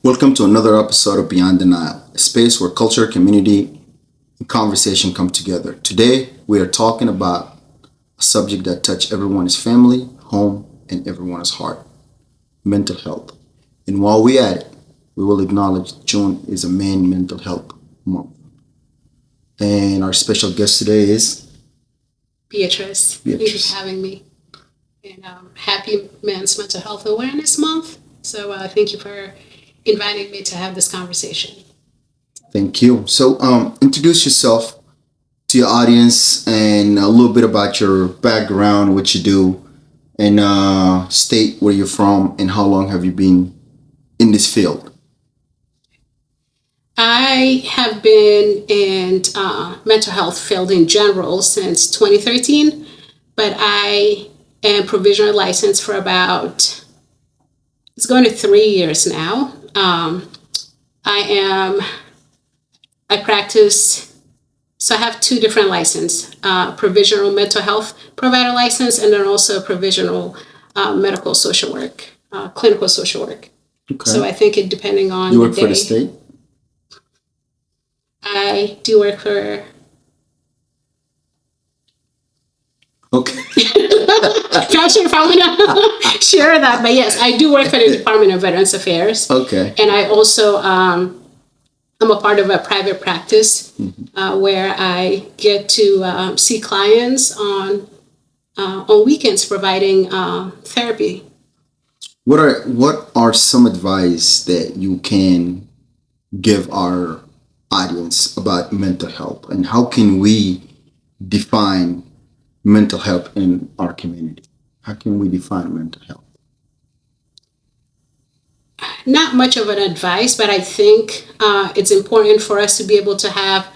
Welcome to another episode of Beyond the Nile, a space where culture, community, and conversation come together. Today, we are talking about a subject that touches everyone's family, home, and everyone's heart, mental health. And while we're at it, we will acknowledge June is a main mental health month. And our special guest today is Beatrice. Thank you for having me. And happy Men's Mental Health Awareness Month. So thank you for inviting me to have this conversation. Thank you. So, introduce yourself to your audience and a little bit about your background, what you do, and state where you're from and how long have you been in this field. I have been in mental health field in general since 2013, but I am provisionally licensed for it's going to 3 years now. I practice, so I have two different licenses, provisional mental health provider license, and then also provisional medical social work, clinical social work. Okay. So I think it depending on You work the for day. the state? I do work for. Okay. Not sure if I want to share that, but yes, I do work for the Department of Veterans Affairs. Okay. And I also I'm a part of a private practice where I get to see clients on weekends providing therapy. What are some advice that you can give our audience about mental health and how can we define mental health in our community? How can we define mental health? Not much of an advice, but I think it's important for us to be able to have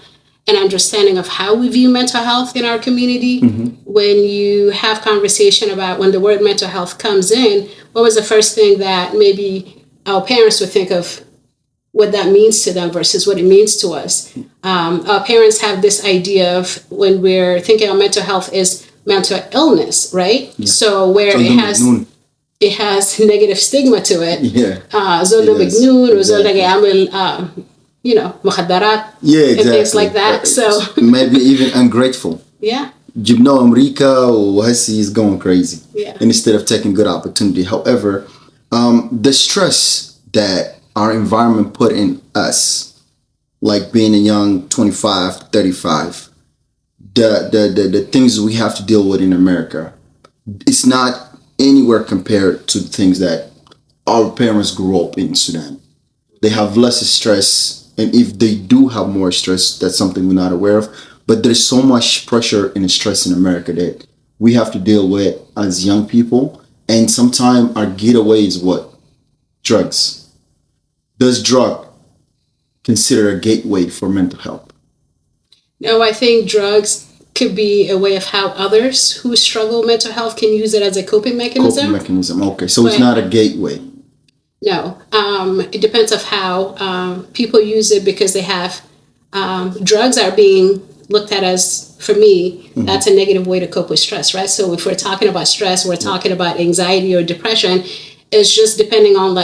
an understanding of how we view mental health in our community. When you have conversation about when the word mental health comes in, what was the first thing that maybe our parents would think of what that means to them versus what it means to us. Our parents have this idea of when we're thinking of mental health is mental illness, right? Yeah. So where it has negative stigma to it. Yeah. Zolda Magnun, or Zolda Gamil, Mukhadarat, exactly. And things like that. So maybe even ungrateful. Yeah. Jibno America or Hasi is going crazy. Yeah. Instead of taking good opportunity. However, the stress that our environment put in us, like being a young 25 to 35, the things we have to deal with in America, it's not anywhere compared to the things that our parents grew up in Sudan. They have less stress, and if they do have more stress, that's something we're not aware of. But there's so much pressure and stress in America that we have to deal with as young people, and sometimes our getaway is what? Drugs. Does drug consider a gateway for mental health? No, I think drugs could be a way of how others who struggle with mental health can use it as a coping mechanism. Coping mechanism, okay. So it's not a gateway. No, it depends on how people use it because they have drugs are being looked at as, for me, that's a negative way to cope with stress, right? So if we're talking about stress, we're talking about anxiety or depression. It's just depending on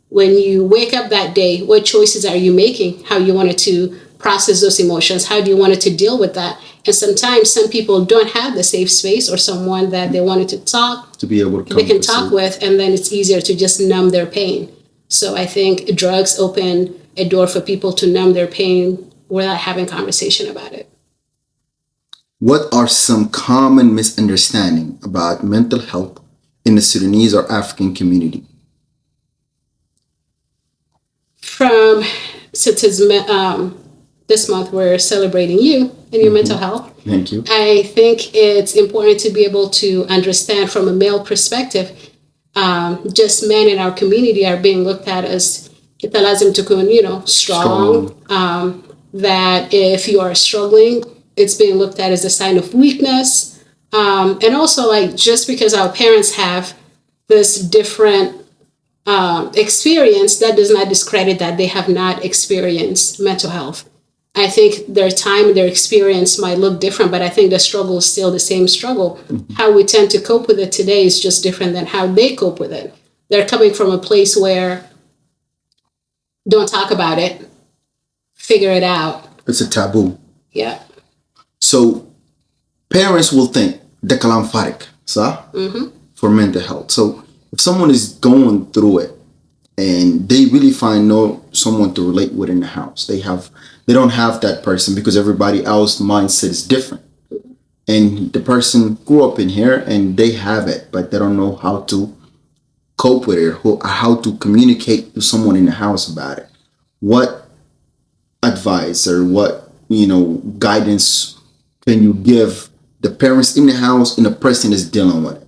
when you wake up that day, what choices are you making? How you wanted to process those emotions? How do you want to deal with that? And sometimes some people don't have the safe space or someone that they wanted to talk to be able to they can talk with, and then it's easier to just numb their pain. So I think drugs open a door for people to numb their pain without having conversation about it. What are some common misunderstandings about mental health in the Sudanese or African community? This month we're celebrating you and your mental health. Thank you. I think it's important to be able to understand from a male perspective, just men in our community are being looked at as strong. That if you are struggling, it's being looked at as a sign of weakness. And also just because our parents have this different experience, that does not discredit that they have not experienced mental health. I think their time, their experience might look different, but I think the struggle is still the same struggle. How we tend to cope with it today is just different than how they cope with it. They're coming from a place where don't talk about it, figure it out. It's a taboo. Yeah. So parents will think dekalam farik, for mental health. So if someone is going through it and they really find someone to relate with in the house, they don't have that person because everybody else's mindset is different. And the person grew up in here and they have it, but they don't know how to cope with it or how to communicate to someone in the house about it. What advice or what, guidance can you give the parents in the house and the person is dealing with it?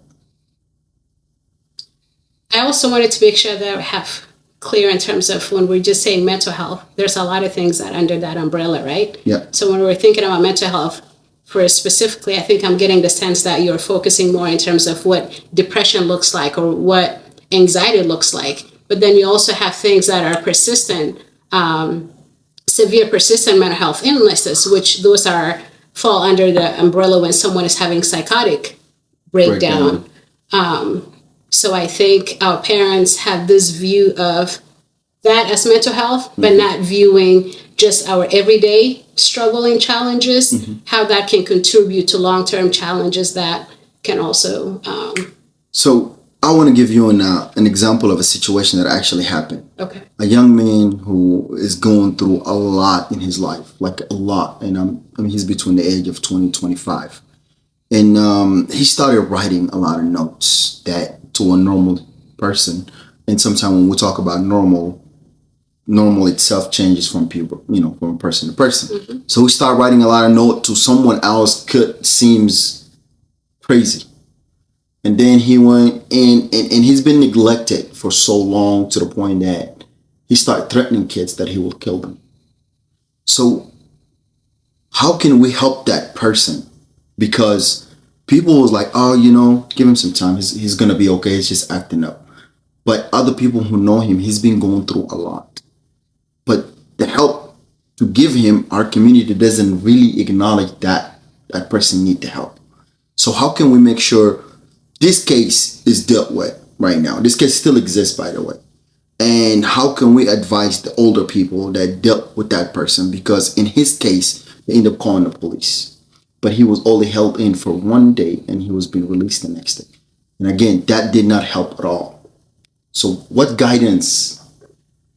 I also wanted to make sure that I have clear in terms of when we're just saying mental health, there's a lot of things that under that umbrella, right? Yeah. So when we're thinking about mental health, for specifically, I think I'm getting the sense that you're focusing more in terms of what depression looks like or what anxiety looks like. But then you also have things that are persistent, severe persistent mental health illnesses, which those fall under the umbrella when someone is having psychotic breakdown. So I think our parents have this view of that as mental health, but not viewing just our everyday struggling challenges, how that can contribute to long-term challenges that can also... So I want to give you an example of a situation that actually happened. Okay. A young man who is going through a lot in his life, like a lot. And he's between the age of 20 and 25. And he started writing a lot of notes that to a normal person. And sometimes when we talk about normal itself changes from people, from person to person. So we start writing a lot of notes to someone else seems crazy. And then he went in and he's been neglected for so long to the point that he started threatening kids that he will kill them. So how can we help that person? Because people was like, give him some time. He's going to be okay. He's just acting up. But other people who know him, he's been going through a lot. But the help to give him, our community doesn't really acknowledge that person need the help. So how can we make sure this case is dealt with right now? This case still exists, by the way. And how can we advise the older people that dealt with that person? Because in his case, they end up calling the police. But he was only held in for one day and he was being released the next day. And again, that did not help at all. So what guidance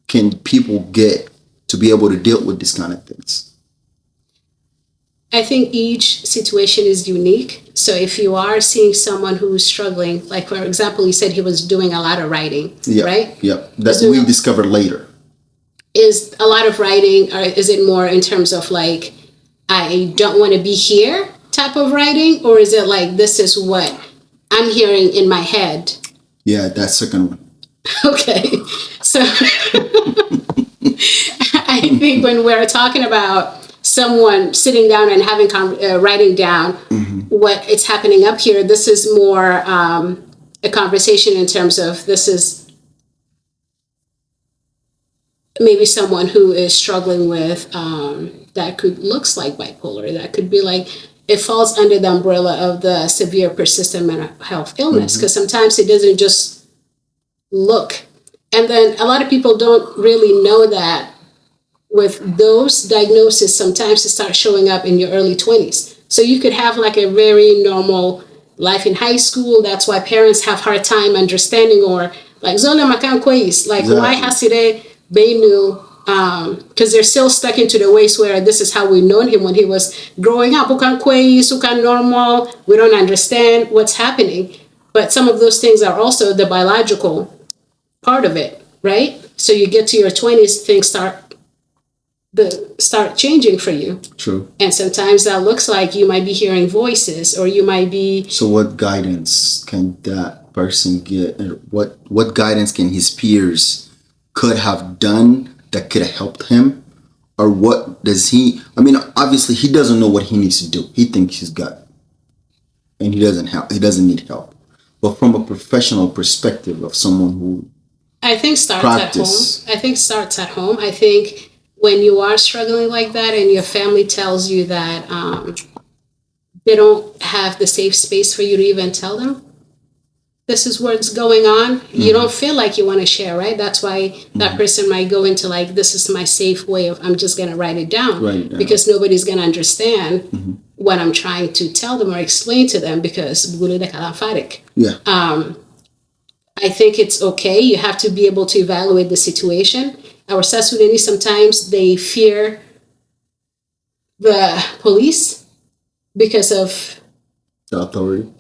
can people get to be able to deal with this kind of things? I think each situation is unique. So if you are seeing someone who's struggling, like for example, you said he was doing a lot of writing, right? Yeah, that we discovered later. Is a lot of writing, or is it more in terms of like, I don't want to be here type of writing? Or is it like, this is what I'm hearing in my head? Yeah, that second one. Okay. So I think when we're talking about someone sitting down and having writing down what it's happening up here, this is more a conversation in terms of this is maybe someone who is struggling with that looks like bipolar. That could be like, it falls under the umbrella of the severe persistent mental health illness, because sometimes it doesn't just look. And then a lot of people don't really know that with those diagnoses, sometimes it starts showing up in your early 20s. So you could have like a very normal life in high school. That's why parents have hard time understanding, or like, Zola makan kwais, like, why has it been new? Because they're still stuck into the ways where this is how we've known him when he was growing up. Ukan kwais, ukan normal. We don't understand what's happening. But some of those things are also the biological part of it, right? So you get to your 20s, things start changing for you. True. And sometimes that looks like you might be hearing voices, or you might be... So what guidance can that person get? What guidance can his peers could have done that could have helped him? Or what does he... obviously he doesn't know what he needs to do. He thinks he's got, and he doesn't need help. But from a professional perspective of someone who... I think starts at home. I think when you are struggling like that and your family tells you that they don't have the safe space for you to even tell them this is what's going on, you don't feel like you want to share, right? That's why that person might go into like, this is my safe way of, I'm just going to write it down, because nobody's going to understand what I'm trying to tell them or explain to them, because yeah. I think it's okay. You have to be able to evaluate the situation. Our South Sudanese, sometimes they fear the police because of the authority.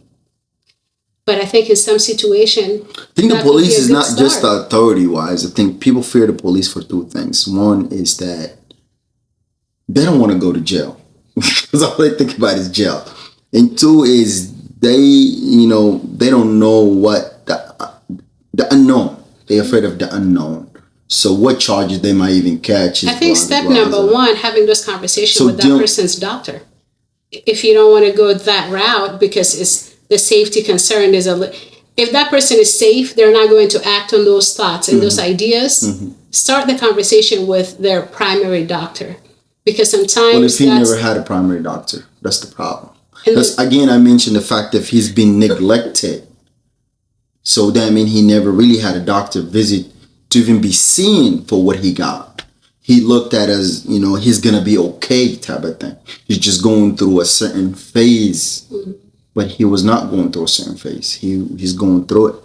But I think in some situation, I think the police is not just the authority wise. I think people fear the police for two things. One is that they don't want to go to jail. Because all they think about is jail. And two is they don't know what the unknown. They're afraid of the unknown. So what charges they might even catch. I think step number one, having this conversation with that person's doctor. If you don't want to go that route, because it's the safety concern is if that person is safe, they're not going to act on those thoughts and those ideas. Start the conversation with their primary doctor, because sometimes. Well, if he never had a primary doctor, that's the problem. Because again, I mentioned the fact that he's been neglected. So that means he never really had a doctor visit to even be seen for what he got. He looked at as, he's going to be okay type of thing. He's just going through a certain phase. But he was not going through a certain phase. He's going through it,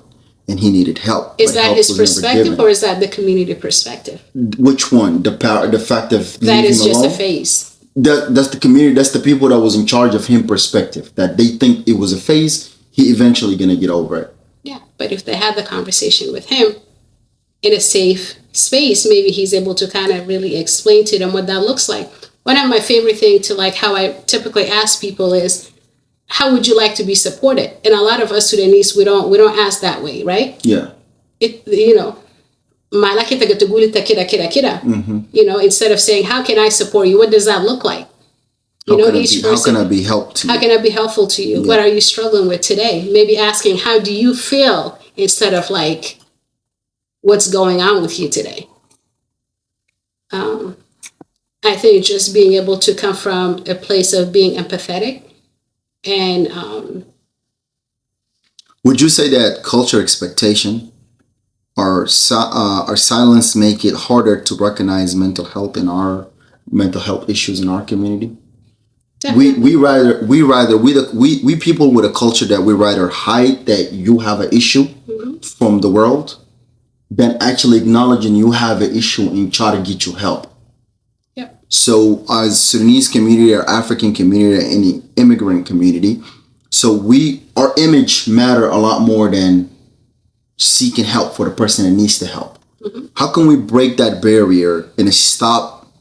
and he needed help. Is that his perspective, or is that the community perspective? Which one? The fact of that is just alone? A phase. That's the community. That's the people that was in charge of him perspective. That they think it was a phase. He eventually gonna get over it. Yeah, but if they had the conversation with him in a safe space, maybe he's able to kind of really explain to them what that looks like. One of my favorite things to like how I typically ask people is, how would you like to be supported? And a lot of us Sudanese, we don't ask that way, right? Yeah. Instead of saying, how can I support you? What does that look like? How can I be helpful to you? How can I be helpful to you? Yeah. What are you struggling with today? Maybe asking, how do you feel? Instead of like, what's going on with you today? I think just being able to come from a place of being empathetic. And would you say that culture expectation or silence make it harder to recognize mental health issues in our community? Definitely. We people with a culture that we rather hide that you have an issue from the world than actually acknowledging you have an issue and try to get you help. So as Sudanese community or African community or any immigrant community, so our image matter a lot more than seeking help for the person that needs the help. How can we break that barrier and stop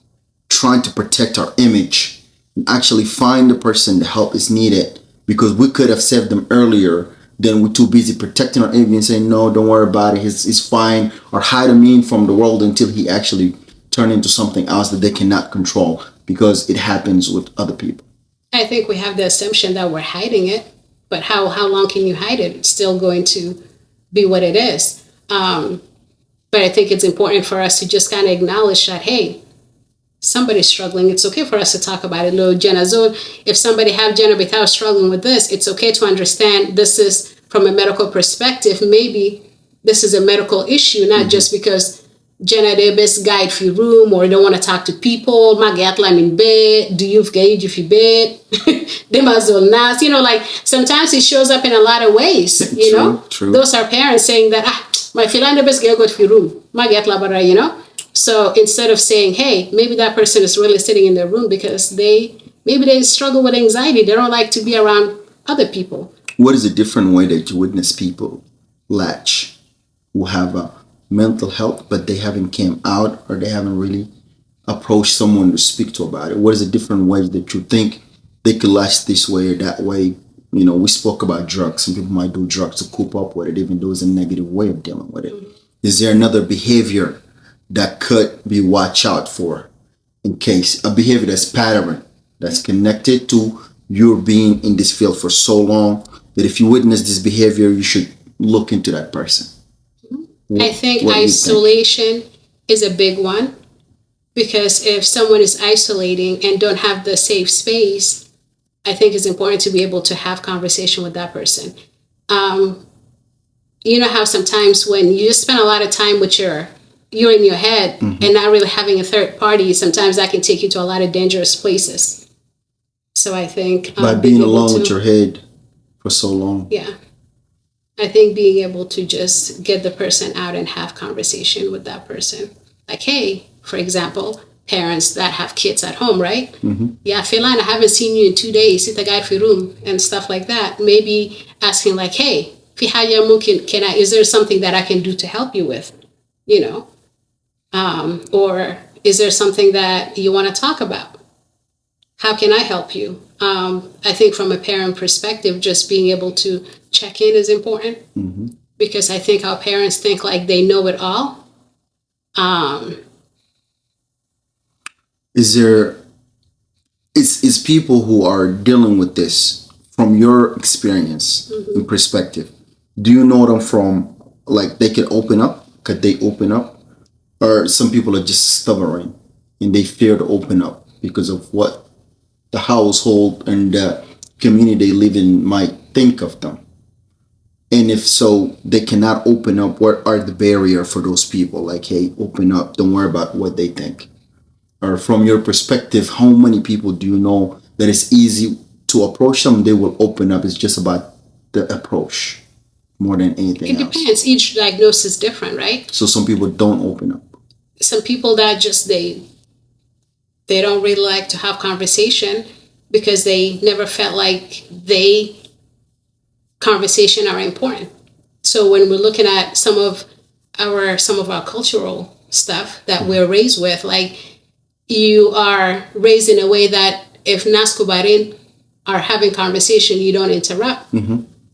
trying to protect our image and actually find the person the help is needed, because we could have saved them earlier than we're too busy protecting our image and saying, no, don't worry about it, it's fine, or hide him from the world until he actually turn into something else that they cannot control, because it happens with other people. I think we have the assumption that we're hiding it, but how long can you hide it? It's still going to be what it is. But I think it's important for us to just kind of acknowledge that, hey, somebody's struggling. It's okay for us to talk about it. If somebody have Jenna Bethau struggling with this, it's okay to understand this is from a medical perspective. Maybe this is a medical issue, not just because Jenna de best guide for your room or don't want to talk to people. I'm in bed. Do you gauge if you bed? Like sometimes it shows up in a lot of ways. True. Those are parents saying that my filanda best go to your room. So instead of saying, hey, maybe that person is really sitting in their room because they struggle with anxiety. They don't like to be around other people. What is a different way that you witness people latch who have a mental health, but they haven't came out or they haven't really approached someone to speak to about it? What is a different way that you think they could latch this way or that way? We spoke about drugs. Some people might do drugs to cope up with it, even though it's a negative way of dealing with it. Is there another behavior that could be watched out for, in case a behavior that's pattern, that's connected to your being in this field for so long, that if you witness this behavior, you should look into that person? I think isolation is a big one, because if someone is isolating and don't have the safe space, I think it's important to be able to have conversation with that person. you know how sometimes when you spend a lot of time with you're in your head and not really having a third party, sometimes that can take you to a lot of dangerous places. So I think by being alone with your head for so long. Yeah. I think being able to just get the person out and have conversation with that person. Like, hey, for example, parents that have kids at home, right? Yeah, Feline, I haven't seen you in 2 days. Sit a guy for room and stuff like that. Maybe asking like, hey, is there something that I can do to help you with? You know? Or is there something that you want to talk about? How can I help you? I think from a parent perspective, just being able to check in is important because I think our parents think like they know it all. Is people who are dealing with this from your experience and perspective, do you know them from like they can open up? Could they open up? Or some people are just stubborn and they fear to open up because of what the household and the community they live in might think of them. And if so, they cannot open up. What are the barrier for those people? Like, hey, open up. Don't worry about what they think. Or from your perspective, how many people do you know that it's easy to approach them? They will open up. It's just about the approach more than anything else. It depends. Each diagnosis is different, right? So some people don't open up. Some people that just they don't really like to have conversation because they never felt like conversation are important. So when we're looking at some of our cultural stuff that we're raised with, like you are raised in a way that if Naskubarin are having conversation, you don't interrupt.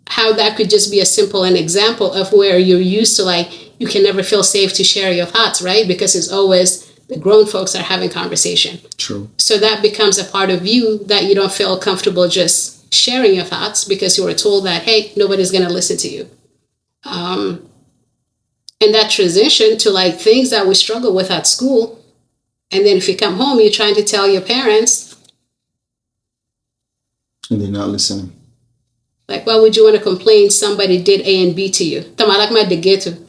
How that could just be a simple an example of where you're used to like you can never feel safe to share your thoughts, right? Because it's always the grown folks are having conversation. True. So that becomes a part of you that you don't feel comfortable just sharing your thoughts because you were told that, hey, nobody's going to listen to you. And that transition to like things that we struggle with at school. And then if you come home, you're trying to tell your parents. And they're not listening. Like, why would you want to complain somebody did A and B to you?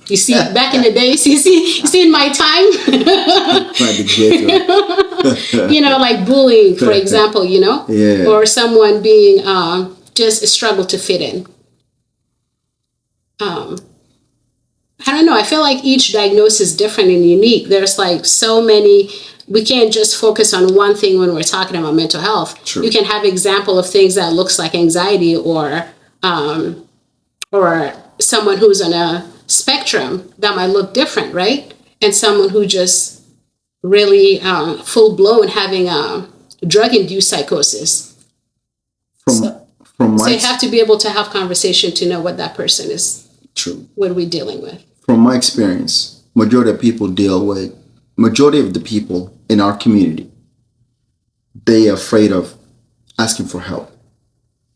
You see, back in the days, you see in my time, like bullying, for example, yeah. Or someone being just a struggle to fit in. I don't know. I feel like each diagnosis is different and unique. There's like so many. We can't just focus on one thing when we're talking about mental health. True. You can have example of things that looks like anxiety or someone who's on a spectrum that might look different, right? And someone who just really full blown having drug-induced psychosis. So you have to be able to have conversation to know what that person is. True. What we're dealing with. From my experience, majority of the people in our community, they are afraid of asking for help.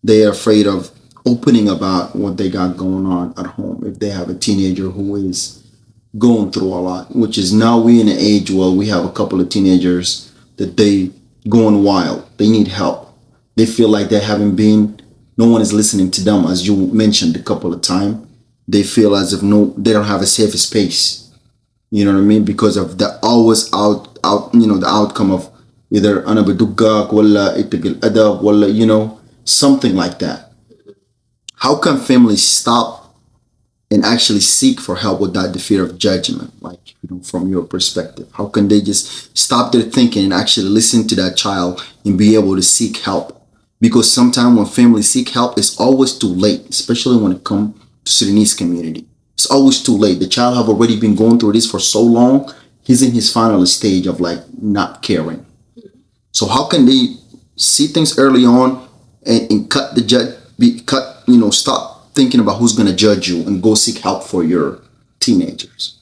They are afraid of opening about what they got going on at home. If they have a teenager who is going through a lot, which is now we in an age where we have a couple of teenagers that they going wild. They need help. They feel like no one is listening to them, as you mentioned a couple of times. They feel as if they don't have a safe space. You know what I mean? Because of the always the outcome of either anabadugak wala itigil adab wala, something like that. How can families stop and actually seek for help without the fear of judgment? Like, from your perspective, how can they just stop their thinking and actually listen to that child and be able to seek help? Because sometimes when families seek help, it's always too late, especially when it comes to Sudanese community. It's always too late. The child have already been going through this for so long. He's in his final stage of like not caring. So how can they see things early on and stop thinking about who's going to judge you and go seek help for your teenagers?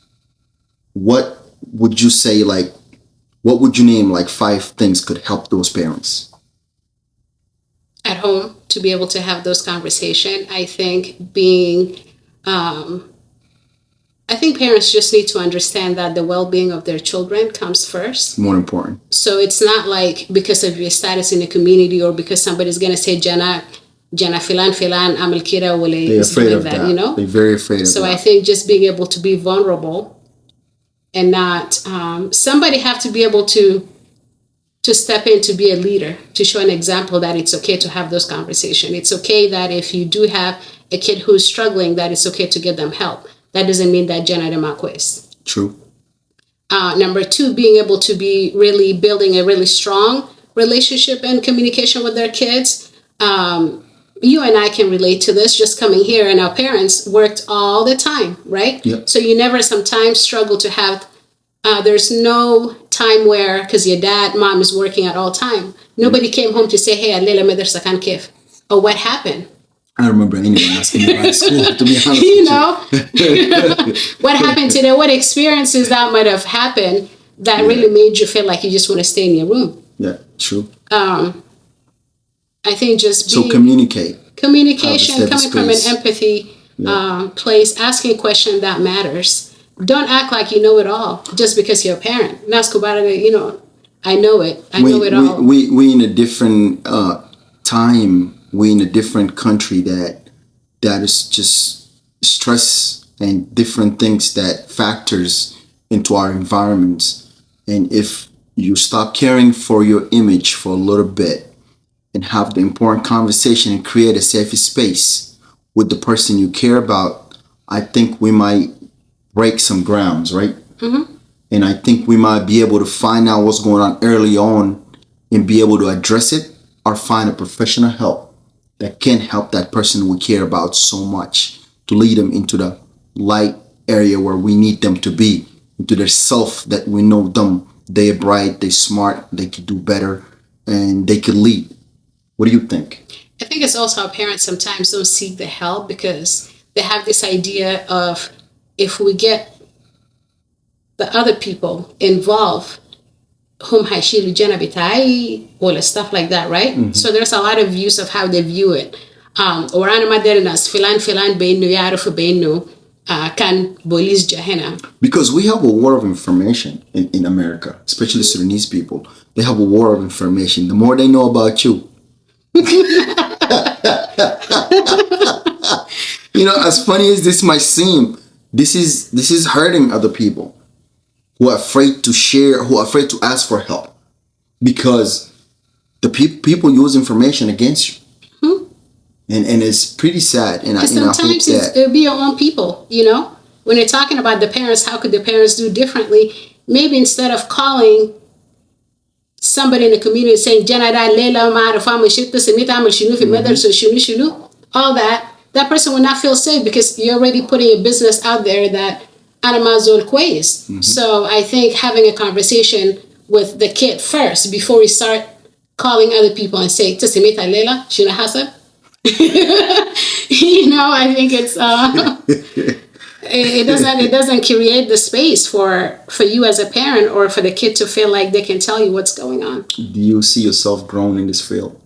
What would you say, what would you name 5 things could help those parents? At home, to be able to have those conversations, I think I think parents just need to understand that the well-being of their children comes first. More important. So it's not like because of your status in the community or because somebody's going to say, Jenna, Jana filan filan amal kira wale They're is afraid doing of that, that. you know? They're very afraid of So that. I think just being able to be vulnerable and not somebody have to be able to step in to be a leader, to show an example that it's okay to have those conversations. It's okay that if you do have a kid who's struggling, that it's okay to get them help. That doesn't mean that Jana de Marquez. True. Number two, being able to be really building a really strong relationship and communication with their kids. You and I can relate to this, just coming here, and our parents worked all the time, right? Yep. So you never sometimes struggle to have, there's no time where, because your dad, mom is working at all time, nobody came home to say, hey, Alela Madrasa kan kif, or what happened? I don't remember anyone asking me about school, to be honest You with know, what happened today? What experiences that might have happened that really made you feel like you just want to stay in your room? Yeah, true. I think just So being communicate. communication, Have a safe coming from an space. empathy place, asking questions that matters. Don't act like you know it all just because you're a parent. You know, I know it. I know it all. We in a different time. We in a different country that is just stress and different things that factors into our environments. And if you stop caring for your image for a little bit and have the important conversation and create a safe space with the person you care about, I think we might break some grounds, right? Mm-hmm. And I think we might be able to find out what's going on early on and be able to address it or find a professional help that can help that person we care about so much to lead them into the light area where we need them to be, into their self that we know them. They're bright, they're smart, they could do better, and they could lead. What do you think? I think it's also our parents sometimes don't seek the help because they have this idea of if we get the other people involved, whom hashiru jana bitai, or stuff like that, right? Mm-hmm. So there's a lot of views of how they view it. Orana madernas filan beinu yarufu beinu kan bolis jahena. Because we have a war of information in America, especially Sudanese people. They have a war of information. The more they know about you. You know, as funny as this might seem, this is hurting other people who are afraid to share, who are afraid to ask for help, because the people use information against you. Mm-hmm. And it's pretty sad. And sometimes it'll be your own people, you know? When you're talking about the parents, how could the parents do differently? Maybe instead of calling somebody in the community saying, all that person will not feel safe because you're already putting a business out there that Anamazol Quays. Mm-hmm. So I think having a conversation with the kid first before we start calling other people and say, Tasimita Lela, Shina Hassan. You know, I think it's it doesn't create the space for you as a parent or for the kid to feel like they can tell you what's going on. Do you see yourself growing in this field?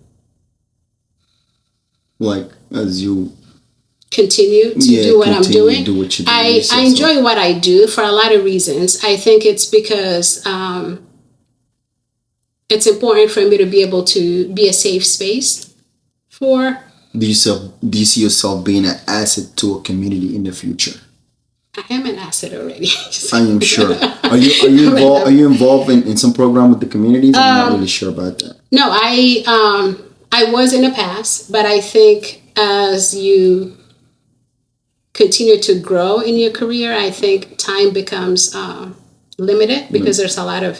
Like as you continue to do what I'm doing. Do what you do. I enjoy what I do for a lot of reasons. I think it's because it's important for me to be able to be a safe space for. Do you see yourself being an asset to a community in the future? I am an asset already. I am sure. Are you involved in some program with the communities? I'm not really sure about that. No, I was in the past, but I think as you continue to grow in your career, I think time becomes limited because there's a lot of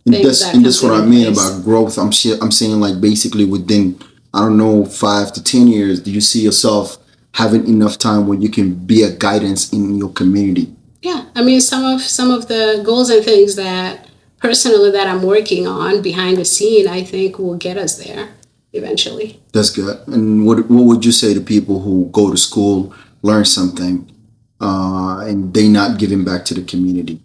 things and that's what I mean about growth. I'm saying like basically within, I don't know, 5 to 10 years, do you see yourself having enough time where you can be a guidance in your community? Yeah, I mean some of the goals and things that personally that I'm working on behind the scene, I think will get us there eventually. That's good. And what would you say to people who go to school, learn something, and they not giving back to the community?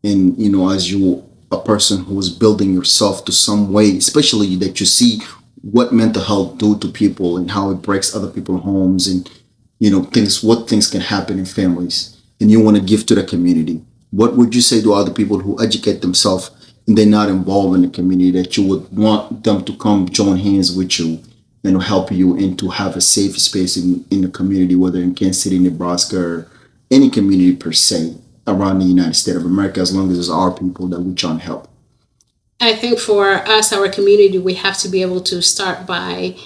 And you know, as you a person who is building yourself to some way, especially that you see what mental health do to people and how it breaks other people's homes, and you know what things can happen in families, and you want to give to the community. What would you say to other people who educate themselves and they're not involved in the community that you would want them to come join hands with you and help you and to have a safe space in the community, whether in Kansas City, Nebraska, or any community per se around the United States of America, as long as it's our people that we try and help. I think for us, our community, we have to be able to start by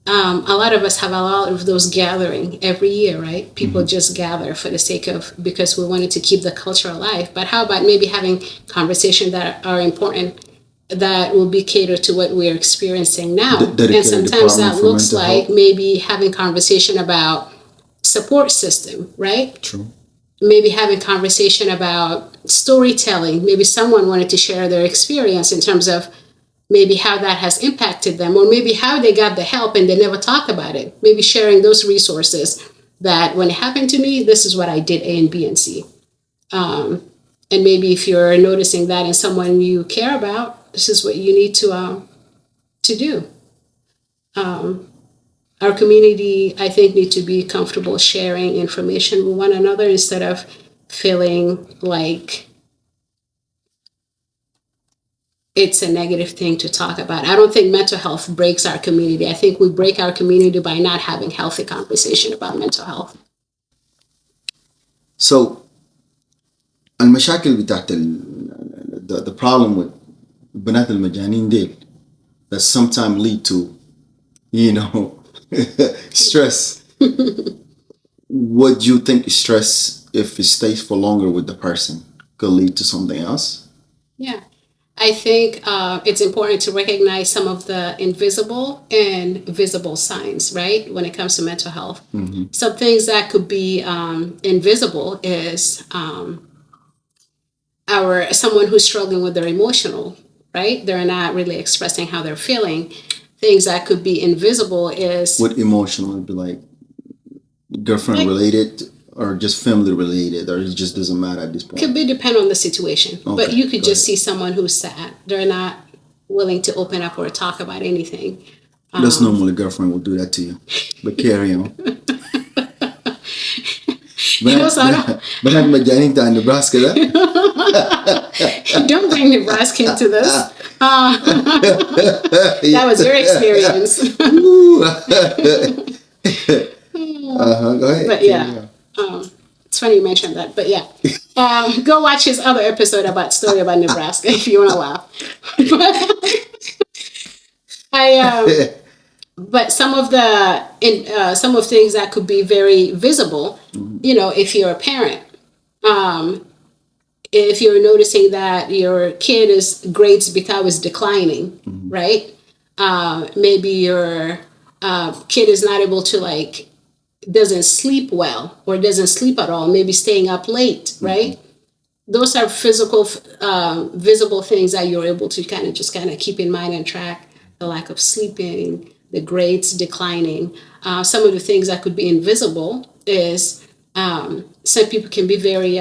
a lot of us have a lot of those gathering every year, right? People just gather for the sake of, because we wanted to keep the culture alive. But how about maybe having conversations that are important that will be catered to what we're experiencing now? And sometimes that looks like maybe having conversation about support system, right? True. Maybe having conversation about storytelling. Maybe someone wanted to share their experience in terms of maybe how that has impacted them, or maybe how they got the help and they never talk about it. Maybe sharing those resources that when it happened to me, this is what I did, A and B and C. And maybe if you're noticing that in someone you care about, this is what you need to do. Our community, I think, need to be comfortable sharing information with one another instead of feeling like it's a negative thing to talk about. I don't think mental health breaks our community. I think we break our community by not having healthy conversation about mental health. So المشاكل بتاعت the problem with بنات المجانين ديل that sometimes lead to, stress. What do you think stress, if it stays for longer with the person, could lead to something else? Yeah. I think it's important to recognize some of the invisible and visible signs, right, when it comes to mental health. Mm-hmm. Some things that could be invisible is someone who's struggling with their emotional, right? They're not really expressing how they're feeling. Things that could be invisible is... What emotional would be like? Girlfriend related? Or just family related, or it just doesn't matter at this point? Could be depend on the situation. Okay, but you could just ahead. see someone who's sad. They're not willing to open up or talk about anything. That's normally a girlfriend will do that to you. But carry on. But I'm Majanita in Nebraska. Don't bring Nebraska into this. That was your experience. Go ahead. But yeah. It's funny you mentioned that, but yeah. Go watch his other episode story about Nebraska if you want to laugh. But some of things that could be very visible, if you're a parent, if you're noticing that your kid's grades is declining, right? Maybe your kid is not able to doesn't sleep well or doesn't sleep at all, maybe staying up late, right? Those are physical, visible things that you're able to kind of keep in mind and track. The lack of sleeping, the grades declining. Some of the things that could be invisible is some people can be very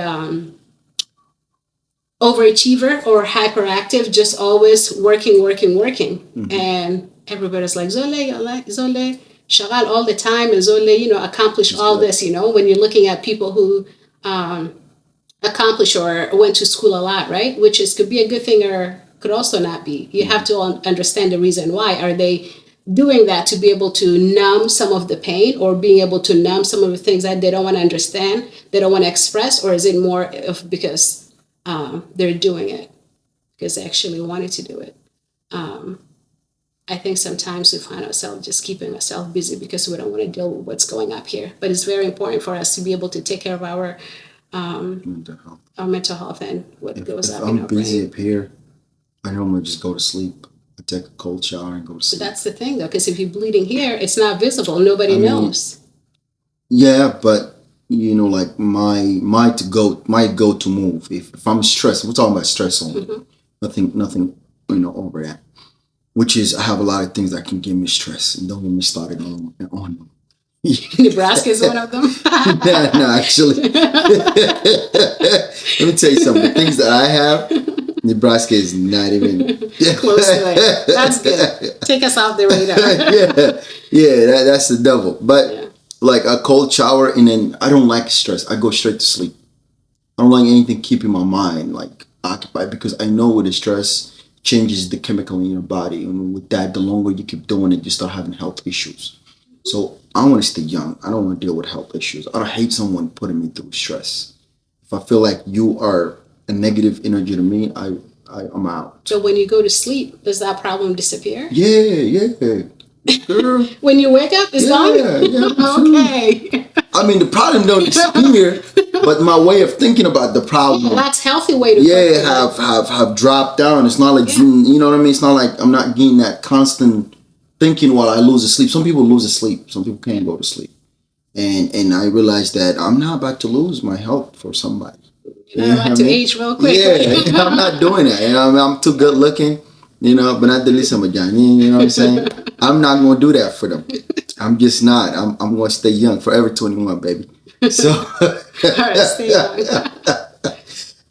overachiever or hyperactive, just always working. And everybody's like, Zole, shagal all the time, and Zole, accomplish all this, when you're looking at people who accomplish or went to school a lot, right? Which could be a good thing or could also not be. You have to understand the reason why. Are they doing that to be able to numb some of the pain or being able to numb some of the things that they don't want to understand, they don't want to express, or is it more of because they're doing it because they actually wanted to do it? I think sometimes we find ourselves just keeping ourselves busy because we don't want to deal with what's going up here. But it's very important for us to be able to take care of our mental health and what goes up in our brain. If I'm busy up here, I normally just go to sleep. I take a cold shower and go to sleep. But that's the thing, though, because if you're bleeding here, it's not visible. Nobody knows. Yeah, but like my go-to move. If I'm stressed, we're talking about stress only. Nothing, over that. Which is, I have a lot of things that can give me stress, and don't get me started on them. Nebraska is one of them. No, actually. Let me tell you something. The things that I have, Nebraska is not even close to it. That's good. Take us off the radar. Yeah, that's the devil. But like a cold shower, and then I don't like stress. I go straight to sleep. I don't like anything keeping my mind occupied because I know with the stress, changes the chemical in your body, and with that, the longer you keep doing it, you start having health issues. So I want to stay young. I don't want to deal with health issues. I don't hate someone putting me through stress. If I feel like you are a negative energy to me, I'm out. So when you go to sleep, does that problem disappear? Yeah, yeah. Girl. When you wake up, it's gone? Yeah. Okay. I mean, the problem don't disappear, but my way of thinking about the problem, Yeah, that's healthy way to put it. have dropped down. It's not like, you know what I mean? It's not like I'm not getting that constant thinking while I lose sleep. Some people lose sleep. Some people can't go to sleep. And I realized that I'm not about to lose my health for somebody. You're not about to age real quick. Yeah, I'm not doing that. You know, I'm too good looking, you know, but not the least I'm a Johnny, you know what I'm saying? I'm not going to do that for them. I'm just not. I'm going to stay young, forever 21, baby. So, All right, stay young.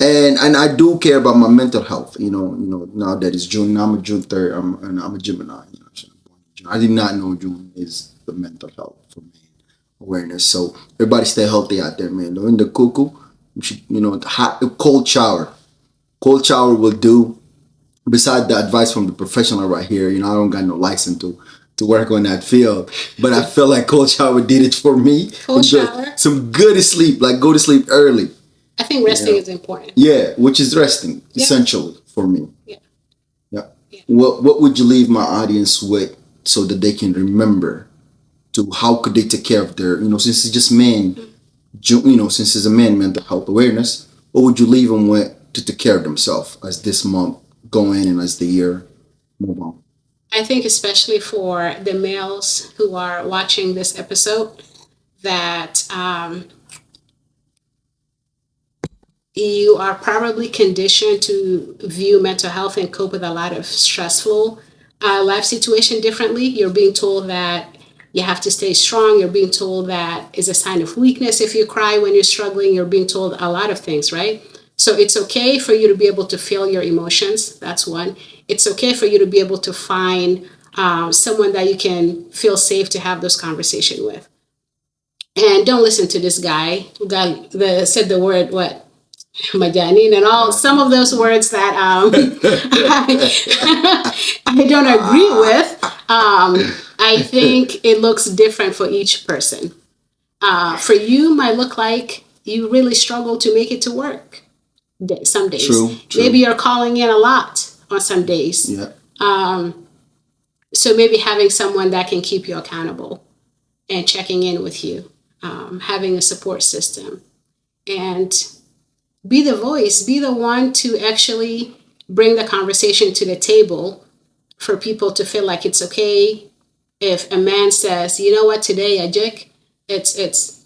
and I do care about my mental health. You know, now that it's June, now I'm a June 3rd, I'm a Gemini. You know, I did not know June is the mental health for me awareness. So everybody stay healthy out there, man. In the cuckoo, you should, cold shower. Cold shower will do. Besides the advice from the professional right here, I don't got no license to work on that field, but I feel like cold shower did it for me. Cold shower. Some good sleep, like go to sleep early. I think resting is important. Yeah, which is resting essentially for me. Yeah. Yeah. What would you leave my audience with so that they can remember to how could they take care of their, since it's just men, since it's a man mental health awareness, what would you leave them with to take care of themselves as this month go in and as the year move on? I think especially for the males who are watching this episode, that you are probably conditioned to view mental health and cope with a lot of stressful life situation differently. You're being told that you have to stay strong. You're being told that is a sign of weakness if you cry when you're struggling. You're being told a lot of things, right? So it's okay for you to be able to feel your emotions. That's one. It's okay for you to be able to find someone that you can feel safe to have this conversation with. And don't listen to this guy who said the word, what? Majanin and all, some of those words that I don't agree with. I think it looks different for each person. For you, might look like you really struggle to make it to work some days. True. Maybe you're calling in a lot on some days. Yeah. So maybe having someone that can keep you accountable and checking in with you, having a support system, and be the voice, be the one to actually bring the conversation to the table for people to feel like it's okay if a man says, you know what, today, Ajik, it's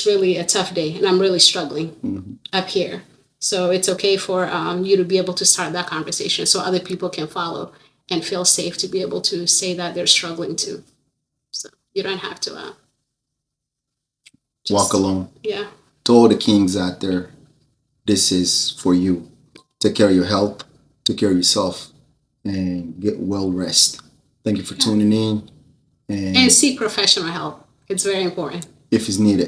really a tough day and I'm really struggling up here. So it's okay for you to be able to start that conversation so other people can follow and feel safe to be able to say that they're struggling too. So you don't have to walk alone. Yeah. To all the kings out there, this is for you. Take care of your health, take care of yourself, and get well rest. Thank you for tuning in. And seek professional help. It's very important. If it's needed.